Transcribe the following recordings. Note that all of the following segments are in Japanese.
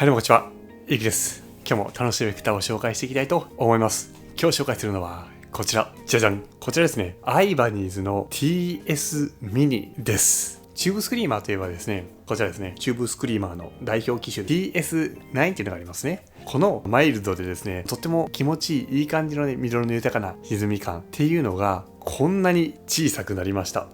はい、どうもこんにちは。ゆきです。今日も楽しいエフェクターを紹介していきたいと思います。今日紹介するのはこちら。じゃじゃん。こちらですね。アイバニーズの TS ミニです。チューブスクリーマーといえばですね、こちらですね。チューブスクリーマーの代表機種 TS9 っていうのがありますね。このマイルドでですね、とっても気持ちいい感じのね、緑の豊かな歪み感っていうのがこんなに小さくなりました。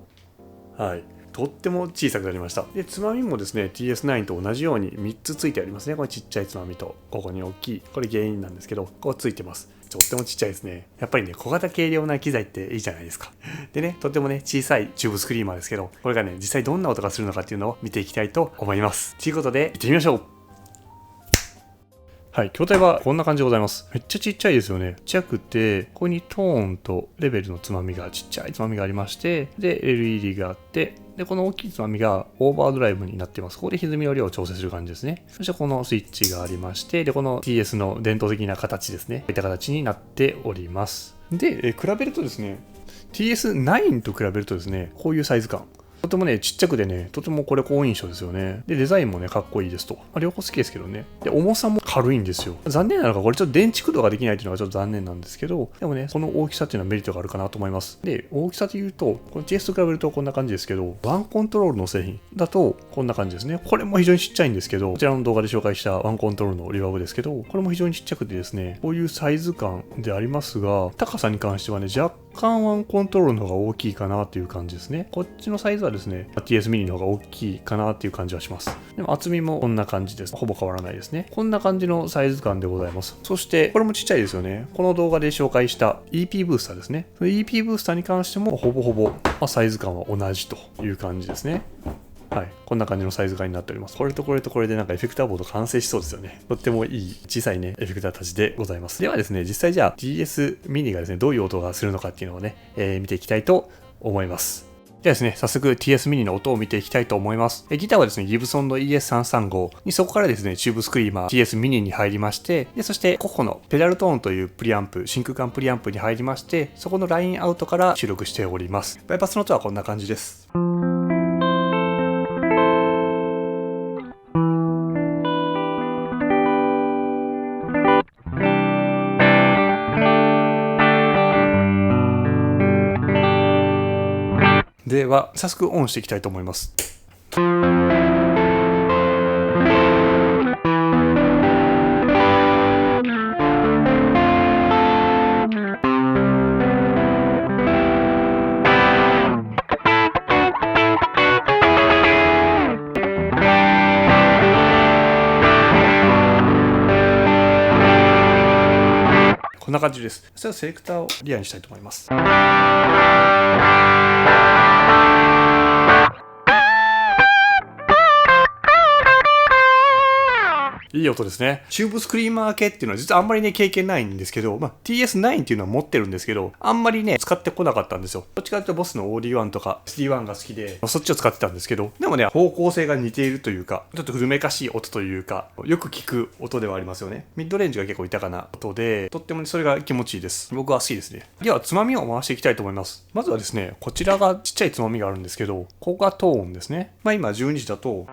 はい。とっても小さくなりました。で、つまみもですね、TS9 と同じように3つついてありますね。これちっちゃいつまみと、ここに大きい。これ原因なんですけど、こうついてます。とってもちっちゃいですね。やっぱりね、小型軽量な機材っていいじゃないですか。でね、とってもね、小さいチューブスクリーマーですけど、これがね、実際どんな音がするのかっていうのを見ていきたいと思います。ということで、行ってみましょう。はい、筐体はこんな感じでございます。めっちゃちっちゃいですよね。ちっちゃくて、ここにトーンとレベルのつまみが、ちっちゃいつまみがありまして、で、LED があって、で、この大きいつまみがオーバードライブになっています。ここで歪みの量を調整する感じですね。そしてこのスイッチがありまして、で、この TS の伝統的な形ですね。こういった形になっております。で、比べるとですね、TS9 と比べるとですね、こういうサイズ感。とてもね、ちっちゃくでね、とてもこれ好印象ですよね。で、デザインもね、かっこいいですと。両方好きですけどね。で、重さも軽いんですよ。残念なのが、これちょっと電池駆動ができないっていうのがちょっと残念なんですけど、でもね、この大きさっていうのはメリットがあるかなと思います。で、大きさで言うと、この TS と比べるとこんな感じですけど、ワンコントロールの製品だとこんな感じですね。これも非常にちっちゃいんですけど、こちらの動画で紹介したワンコントロールのリバーブですけど、これも非常にちっちゃくてですね、こういうサイズ感でありますが、高さに関してはね、若干ワンコントロールの方が大きいかなっていう感じですね。こっちのサイズはですね、TS ミニの方が大きいかなっていう感じはします。でも厚みもこんな感じです。ほぼ変わらないですね。こんな感じのサイズ感でございます。そして、これもちっちゃいですよね。この動画で紹介した EP ブースターですね。EP ブースターに関してもほぼほぼサイズ感は同じという感じですね。はい、こんな感じのサイズ感になっております。これとこれとこれでなんかエフェクターボード完成しそうですよね。とってもいい小さいね、エフェクターたちでございます。ではですね、実際じゃあ TS ミニがですね、どういう音がするのかっていうのをね、見ていきたいと思います。ではですね、早速 TS ミニの音を見ていきたいと思います。ギターはですね、ギブソンの ES335 にそこからですね、チューブスクリーマー TS ミニに入りまして、でそしてコッホのペダルトーンというプリアンプ、真空管プリアンプに入りまして、そこのラインアウトから収録しております。バイパスの音はこんな感じです。では早速オンしていきたいと思います。こんな感じです。それではセレクターをリアにしたいと思います。いい音ですね。チューブスクリーマー系っていうのは実はあんまりね経験ないんですけど、TS9 っていうのは持ってるんですけど、あんまりね使ってこなかったんですよ。どっちかというとボスの OD1 とか SD1 が好きで、そっちを使ってたんですけど、でもね方向性が似ているというか、ちょっと古めかしい音というか、よく聞く音ではありますよね。ミッドレンジが結構豊かな音で、とってもそれが気持ちいいです。僕は好きですね。ではつまみを回していきたいと思います。まずはですね、こちらがちっちゃいつまみがあるんですけど、ここがトーンですね。今12時だと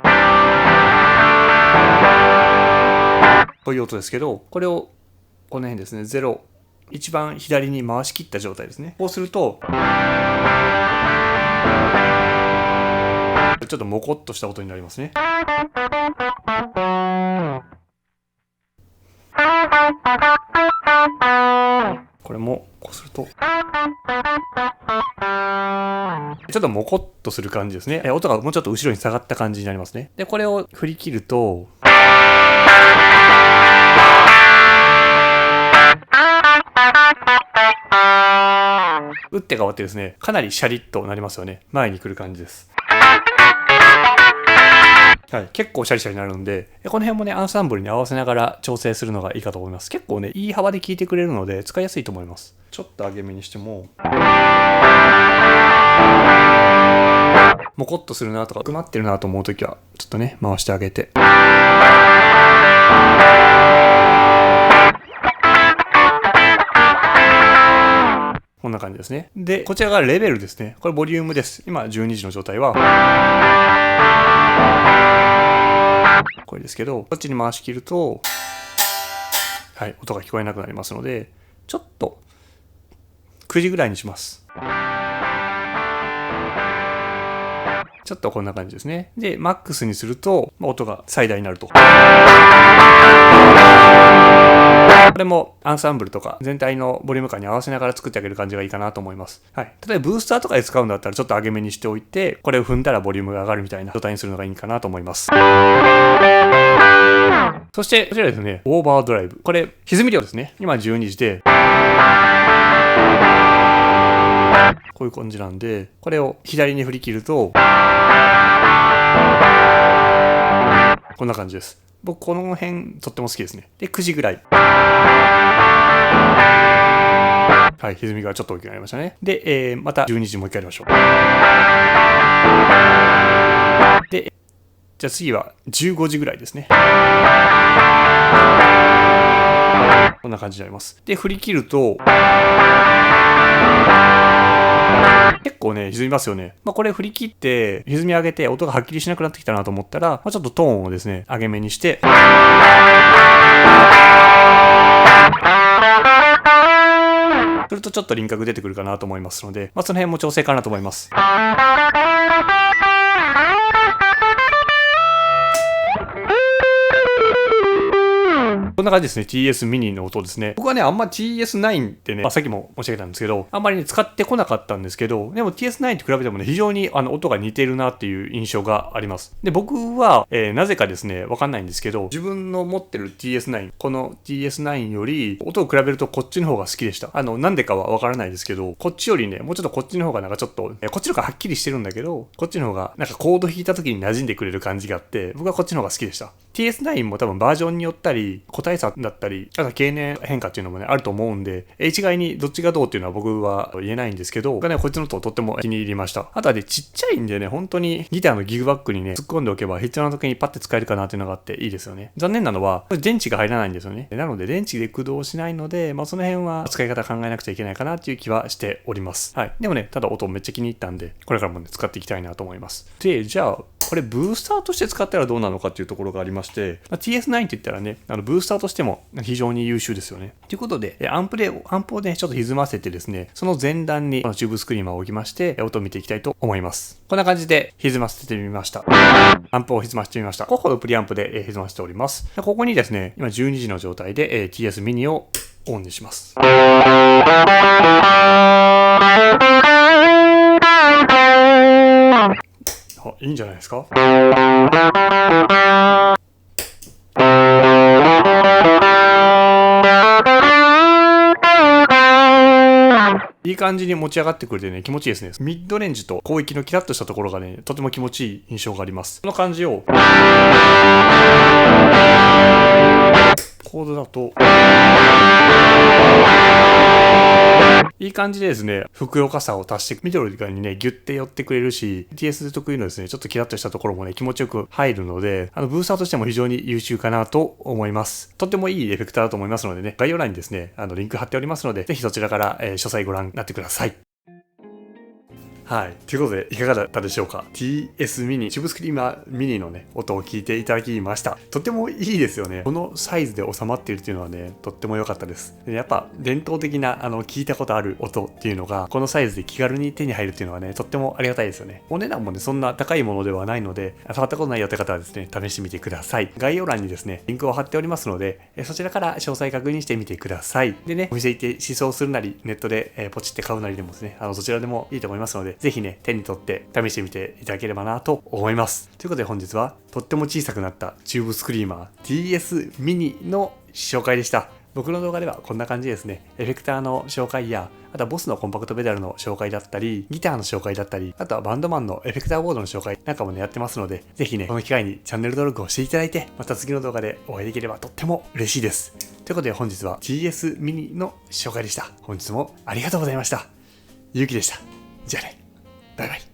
こういう音ですけど、これをこの辺ですね、0、一番左に回し切った状態ですね。こうすると、ちょっとモコっとした音になりますね。これもこうすると、ちょっとモコっとする感じですね。音がもうちょっと後ろに下がった感じになりますね。で、これを振り切ると、打って変わってですね、かなりシャリッとなりますよね。前に来る感じです。はい、結構シャリシャリになるんで、この辺もね、アンサンブルに合わせながら調整するのがいいかと思います。結構ね、いい幅で効いてくれるので、使いやすいと思います。ちょっと上げ目にしても、モコっとするなとか、詰まってるなと思うときは、ちょっとね、回してあげて。こんな感じですね。で、こちらがレベルですね。これボリュームです。今12時の状態は、ここれですけど、こっちに回し切ると、はい、音が聞こえなくなりますので、ちょっと9時ぐらいにします。ちょっとこんな感じですね。で、マックスにすると、音が最大になると。これもアンサンブルとか全体のボリューム感に合わせながら作ってあげる感じがいいかなと思います。はい。例えばブースターとかで使うんだったらちょっと上げ目にしておいて、これを踏んだらボリュームが上がるみたいな状態にするのがいいかなと思います。そしてこちらですね、オーバードライブ。これ、歪み量ですね。今12時で、こういう感じなんで、これを左に振り切ると、こんな感じです。僕この辺とっても好きですね。で、9時ぐらい。はい、歪みがちょっと大きくなりましたね。で、また12時もう一回やりましょう。で、じゃあ次は15時ぐらいですね。こんな感じになります。で、振り切ると、結構ね、歪みますよね。これ振り切って、歪み上げて音がはっきりしなくなってきたなと思ったら、ちょっとトーンをですね、上げ目にして、するとちょっと輪郭出てくるかなと思いますので、その辺も調整かなと思います。こんな感じですね。TS ミニの音ですね。僕はね、あんま TS9 ってね、さっきも申し上げたんですけど、あんまりね、使ってこなかったんですけど、でも TS9 と比べてもね、非常に音が似てるなっていう印象があります。で、僕は、なぜかですね、わかんないんですけど、自分の持ってる TS9、この TS9 より、音を比べるとこっちの方が好きでした。なんでかはわからないですけど、こっちよりね、もうちょっとこっちの方がなんかちょっと、こっちの方がはっきりしてるんだけど、こっちの方がなんかコード弾いた時に馴染んでくれる感じがあって、僕はこっちの方が好きでした。TS9 も多分バージョンによったり、個体差だったり、あとは経年変化っていうのもね、あると思うんで、一概にどっちがどうっていうのは僕は言えないんですけど、僕はね、こいつの音とっても気に入りました。あとはね、ちっちゃいんでね、本当にギターのギグバッグにね、突っ込んでおけば必要な時にパッて使えるかなっていうのがあっていいですよね。残念なのは、電池が入らないんですよね。なので、電池で駆動しないので、その辺は使い方考えなくちゃいけないかなっていう気はしております。はい。でもね、ただ音めっちゃ気に入ったんで、これからもね、使っていきたいなと思います。で、じゃあ、これブースターとして使ったらどうなのかっていうところがありまして、TS9 って言ったらね、ブースターとしても非常に優秀ですよね。ということで、アンプをね、ちょっと歪ませてですね、その前段にこのチューブスクリーマーを置きまして、音を見ていきたいと思います。こんな感じで歪ませてみました。アンプを歪ませてみました。コッホのプリアンプで歪ませております。ここにですね、今12時の状態で TS ミニをオンにします。いいんじゃないですか。いい感じに持ち上がってくれてね、気持ちいいですね。ミッドレンジと広域のキラッとしたところがね、とても気持ちいい印象があります。この感じをコードだといい感じでですね、ふくよかさを足して、ミドルにね、ギュッて寄ってくれるし、TS 特有のですね、ちょっとキラッとしたところもね、気持ちよく入るので、ブースターとしても非常に優秀かなと思います。とってもいいエフェクターだと思いますのでね、概要欄にですね、リンク貼っておりますので、ぜひそちらから、詳細ご覧になってください。はい。ということで、いかがだったでしょうか。TS ミニ、チューブスクリーマーミニのね、音を聞いていただきました。とってもいいですよね。このサイズで収まっているっていうのはね、とっても良かったです。でやっぱ、伝統的な、聞いたことある音っていうのが、このサイズで気軽に手に入るっていうのはね、とってもありがたいですよね。お値段もね、そんな高いものではないので、触ったことないよって方はですね、試してみてください。概要欄にですね、リンクを貼っておりますので、そちらから詳細確認してみてください。でね、お店行って試奏するなり、ネットで、ポチって買うなりでもですね、そちらでもいいと思いますので、ぜひね、手に取って試してみていただければなと思います。ということで本日はとっても小さくなったチューブスクリーマー TS ミニの紹介でした。僕の動画ではこんな感じですね。エフェクターの紹介や、あとはボスのコンパクトペダルの紹介だったり、ギターの紹介だったり、あとはバンドマンのエフェクターボードの紹介なんかもねやってますので、ぜひね、この機会にチャンネル登録をしていただいて、また次の動画でお会いできればとっても嬉しいです。ということで本日は TS ミニの紹介でした。本日もありがとうございました。ゆうきでした。じゃあね。バイバイ。